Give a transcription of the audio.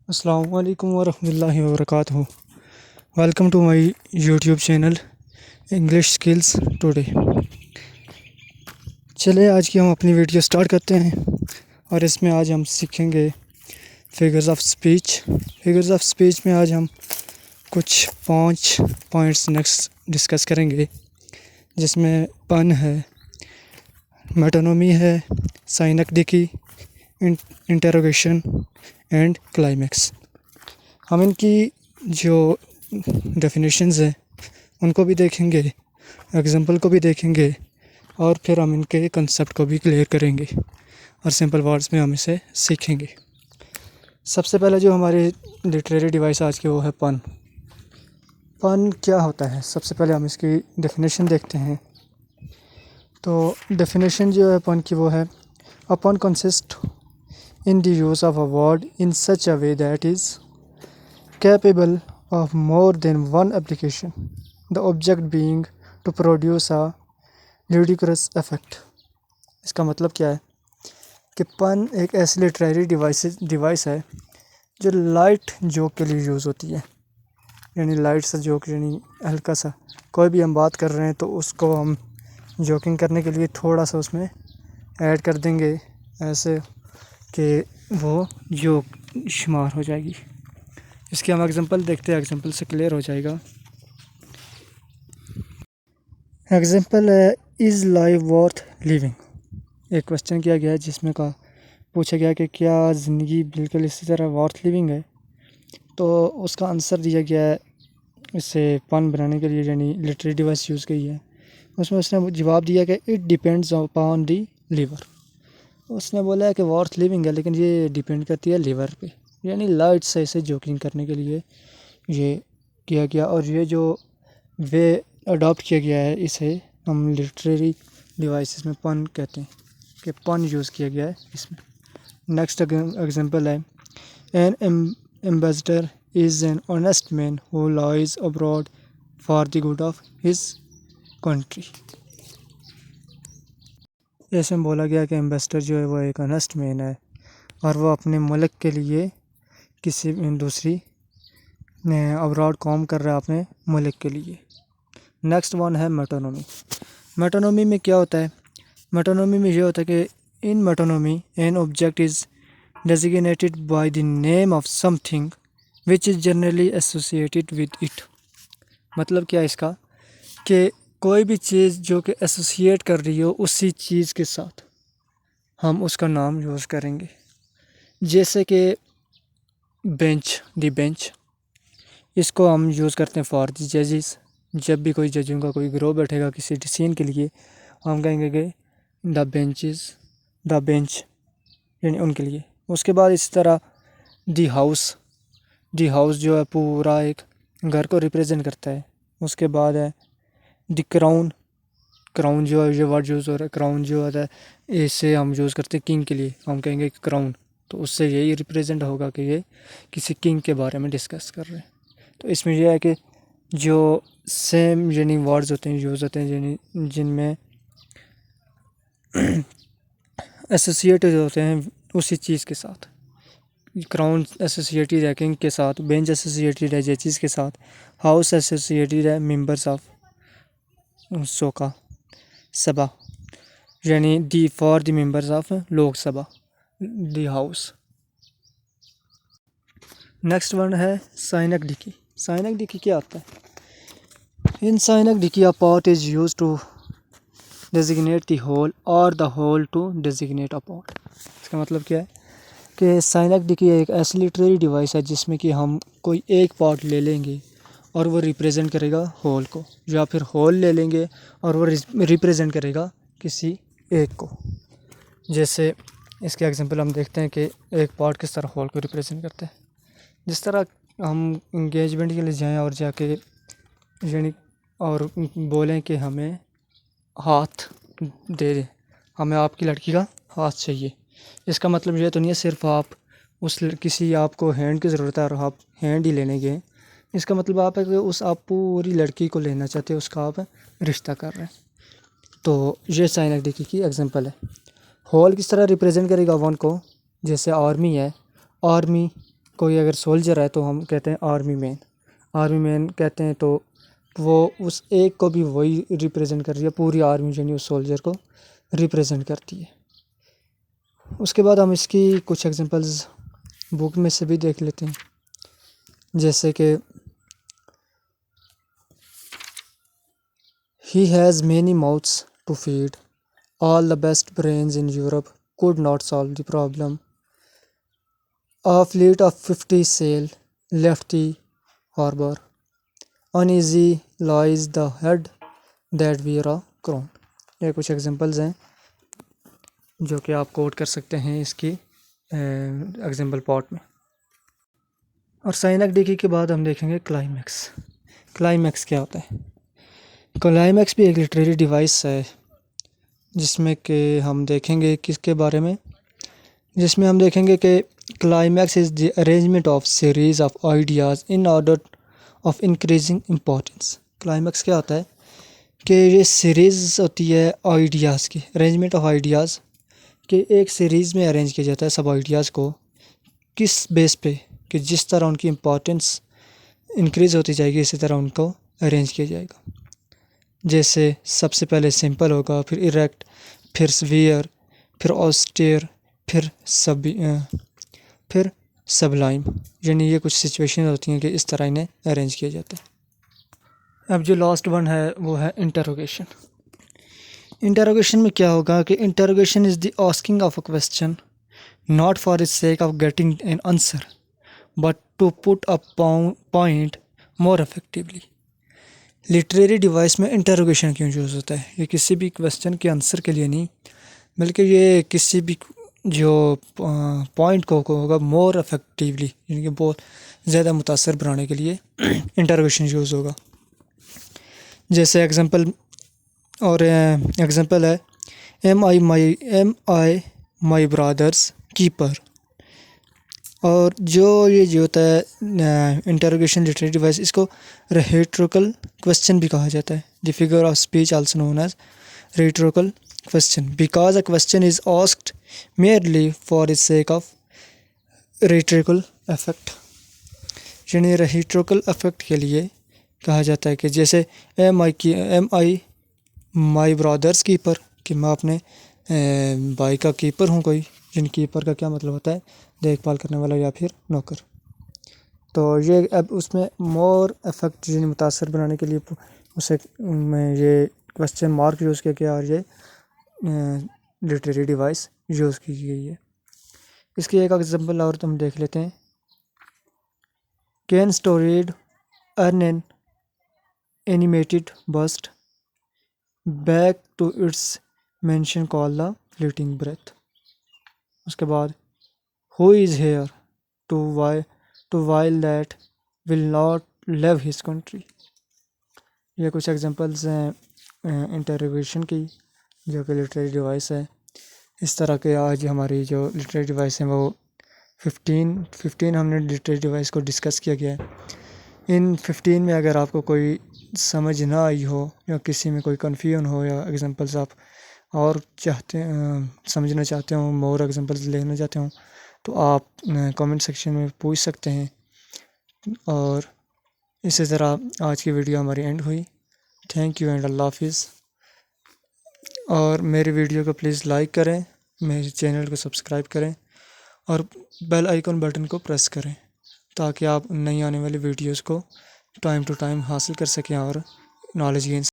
अस्सलाम वालेकुम वरहमतुल्लाहि वबरकातुहू। Welcome to my YouTube channel English skills today. चलिए आज की हम अपनी वीडियो स्टार्ट करते हैं और इसमें आज हम सीखेंगे figures of speech. Figures of speech में आज हम कुछ 5 पॉइंट्स नेक्स्ट डिस्कस करेंगे, जिसमें पन है, मेटोनोमी है, साइनेक्टिकी, इंटरोगेशन एंड क्लाइमेक्स। हम इनकी जो डेफिनेशंस हैं उनको भी देखेंगे, एग्जांपल को भी देखेंगे और फिर हम इनके कंसेप्ट को भी क्लियर करेंगे और सिंपल वर्ड्स में हम इसे सीखेंगे। सबसे पहले जो हमारे लिटरेरी डिवाइस आज की वो है पन। पन क्या होता है, सबसे पहले हम इसकी डेफिनेशन देखते हैं। तो डेफिनेशन जो है पन की वो है, अ पन consist in the use of a word in such a way that is capable of more than one application, the object being to produce a ludicrous effect। इसका मतलब क्या है कि पन एक ऐसी लिटरेरी डिवाइस है जो लाइट जोक के लिए यूज़ होती है। यानी लाइट सा जोक, यानी हल्का सा कोई भी हम बात कर रहे हैं तो उसको हम जोकिंग करने के लिए थोड़ा सा उसमें ऐड कर देंगे, ऐसे कि वो जोक शुमार हो जाएगी। इसके हम एग्जांपल देखते हैं, एग्जांपल से क्लियर हो जाएगा। एग्जांपल है, इज़ लाइफ वर्थ लिविंग। एक क्वेश्चन किया गया है जिसमें पूछा गया कि क्या ज़िंदगी बिल्कुल इसी तरह वर्थ लिविंग है। तो उसका आंसर दिया गया है, इसे पन बनाने के लिए यानी लिटरेरी डिवाइस यूज़ की है। उसमें उसने जवाब दिया कि it depends upon the liver. उसने बोला है कि वर्थ लिविंग है, लेकिन ये डिपेंड करती है लिवर पे। यानी लाइट से इसे जोकिंग करने के लिए ये किया गया और ये जो वे अडॉप्ट किया गया है इसे हम लिटरेरी डिवाइसेस में पन कहते हैं, कि पन यूज़ किया गया है इसमें। नेक्स्ट एग्जांपल है, N ambassador is an honest man who lies abroad for the good of his country. ऐसे में बोला गया कि एम्बेसडर जो है वो एक ऑनेस्ट मैन है और वो अपने मुल्क के लिए किसी दूसरी अब्रॉड काम कर रहा है अपने मुल्क के लिए। नेक्स्ट वन है मेटोनोमी। मेटोनोमी में क्या होता है, मेटोनोमी में ये होता है कि in metonymy an object is designated by the name of something which is generally associated with it. मतलब क्या है इसका, कि कोई भी चीज़ जो कि एसोसिएट कर रही हो उसी चीज़ के साथ हम उसका नाम यूज़ करेंगे। जैसे कि बेंच, दी बेंच, इसको हम यूज़ करते हैं फॉर दी जजेस। जब भी कोई जजों का कोई ग्रोह बैठेगा किसी डिसीजन के लिए, हम कहेंगे कि द बेंचेस, द बेंच, यानी उनके लिए। उसके बाद इस तरह दी हाउस, दी हाउस जो है पूरा एक घर को रिप्रेजेंट करता है। उसके बाद है द क्राउन, क्राउन जो है ये वर्ड यूज़ हो रहा है, क्राउन जो होता है इसे हम यूज़ करते हैं किंग के लिए, हम कहेंगे क्राउन, तो उससे यही रिप्रेजेंट होगा कि ये किसी किंग के बारे में डिस्कस कर रहे हैं। तो इसमें यह है कि जो सेम यानी वर्ड्स होते हैं यूज़ होते हैं यानी जिनमें एसोसिएटेड होते हैं उसी चीज़ के साथ। क्राउन एसोसिएटेड है किंग के साथ, बेंच एसोसिएटेड है जजेस के साथ, हाउस एसोसिएटेड है मेंबर्स ऑफ सोका सभा, यानी दी फॉर द मेंबर्स ऑफ लोक सभा, दी हाउस। नेक्स्ट वन है साइनेक्टिकी। साइनेक्टिकी क्या होता है, in synecdoche a part is use to designate the whole और the whole to designate a part. इसका मतलब क्या है कि साइनेक्टिकी एक ऐसी लिटरेरी डिवाइस है जिसमें कि हम कोई एक पार्ट ले लेंगे और वो रिप्रेजेंट करेगा होल को, या फिर होल ले लेंगे और वो रिप्रेजेंट करेगा किसी एक को। जैसे इसके एग्जांपल हम देखते हैं कि एक पार्ट किस तरह होल को रिप्रेजेंट करता है। जिस तरह हम इंगेजमेंट के लिए जाएं और जाके यानी और बोलें कि हमें हाथ दे दें, हमें आपकी लड़की का हाथ चाहिए। इसका मतलब ये तो नहीं है सिर्फ आप किसी आपको हैंड की ज़रूरत है और आप हैंड ही लेने गए। इसका मतलब आप है कि आप पूरी लड़की को लेना चाहते हो, उसका आप रिश्ता कर रहे हैं। तो ये साइनेक्टिकी की एग्जांपल है। होल किस तरह रिप्रेजेंट करेगा वन को, जैसे आर्मी है, आर्मी कोई अगर सोल्जर है तो हम कहते हैं आर्मी मैन कहते हैं, तो वो उस एक को भी वही रिप्रेजेंट कर रही है, पूरी आर्मी जो नहीं उस सोल्जर को रिप्रेजेंट करती है। उसके बाद हम इसकी कुछ एग्जांपल्स बुक में से भी देख लेते हैं, जैसे कि he has many mouths to feed, all the best brains in Europe could not solve the problem. A fleet of 50 sail left the harbor. Uneasy lies the head that wear a crown. ये कुछ examples हैं जो कि आप coat कर सकते हैं इसकी एग्जांपल पार्ट में। और साइनेक्टिकी के बाद हम देखेंगे क्लाइमैक्स। क्लाइमैक्स क्या होता है? क्लाइमैक्स भी एक लिटरेरी डिवाइस है जिसमें कि हम देखेंगे किसके बारे में, जिसमें हम देखेंगे कि climax is the arrangement of series of ideas in order of increasing importance. Climax क्या होता है कि ये सीरीज़ होती है आइडियाज़ की, अरेंजमेंट ऑफ आइडियाज़ कि एक सीरीज़ में अरेंज किया जाता है सब आइडियाज़ को, किस बेस पे कि जिस तरह उनकी इम्पोर्टेंस इंक्रीज़ होती जाएगी इसी तरह उनको अरेंज किया जाएगा। जैसे सबसे पहले सिंपल होगा, फिर इरेक्ट, फिर स्वीयर, फिर ऑस्टेयर, फिर सबलाइम, यानी ये कुछ सिचुएशन होती हैं कि इस तरह इन्हें अरेंज किया जाता है। अब जो लास्ट वन है वो है इंटरोगेशन। इंटरोगेशन में क्या होगा कि interrogation is the asking of a question not for the sake of getting an answer but to put a point more effectively. Literary device में इंटरोगेशन क्यों यूज़ होता है? ये किसी भी क्वेश्चन के आंसर के लिए नहीं, बल्कि ये किसी भी जो पॉइंट को होगा मोर इफेक्टिवली, यानी कि बहुत ज़्यादा मुतासर बनाने के लिए इंटरोगेशन यूज़ होगा। जैसे एग्जांपल है am I my brother's keeper. और ये जो होता है इंटरोगेशन लिटरेरी डिवाइस, इसको रेटोरिकल क्वेश्चन भी कहा जाता है। The figure of speech also known as rhetorical question because a question is asked merely for the sake of rhetorical effect। यानी rhetorical effect के लिए कहा जाता है कि जैसे M I my brother's keeper, कि मैं अपने भाई का कीपर हूँ कोई, जिन कीपर का क्या मतलब होता है देखभाल करने वाला या फिर नौकर। तो ये अब उसमें मोर इफेक्ट यानी मुतासर बनाने के लिए उसे में ये क्वेश्चन मार्क यूज़ किया गया और ये लिटरेरी डिवाइस यूज़ की गई है। इसकी एक एग्जांपल और हम देख लेते हैं। Can storied urn an animated bust back to its mansion call the fleeting breath. उसके बाद who is here to vile that will not love his country. ये कुछ एग्जांपल्स हैं इंटरोगेशन की जो कि लिटरेरी डिवाइस है। इस तरह के आज हमारी जो लिटरेरी डिवाइस हैं वो 15 हमने लिटरेरी डिवाइस को डिस्कस किया गया है। इन 15 में अगर आपको कोई समझ ना आई हो या किसी में कोई कन्फ्यूजन हो या एग्जांपल्स आप और समझना चाहते हो, मोर एग्जांपल्स लेना चाहते हो, तो आप कमेंट सेक्शन में पूछ सकते हैं। और इसी तरह आज की वीडियो हमारी एंड हुई। थैंक यू एंड अल्लाह हाफिज़। और मेरी वीडियो को प्लीज़ लाइक करें, मेरे चैनल को सब्सक्राइब करें और बेल आइकन बटन को प्रेस करें ताकि आप नई आने वाली वीडियोस को टाइम टू टाइम हासिल कर सकें और नॉलेज गेन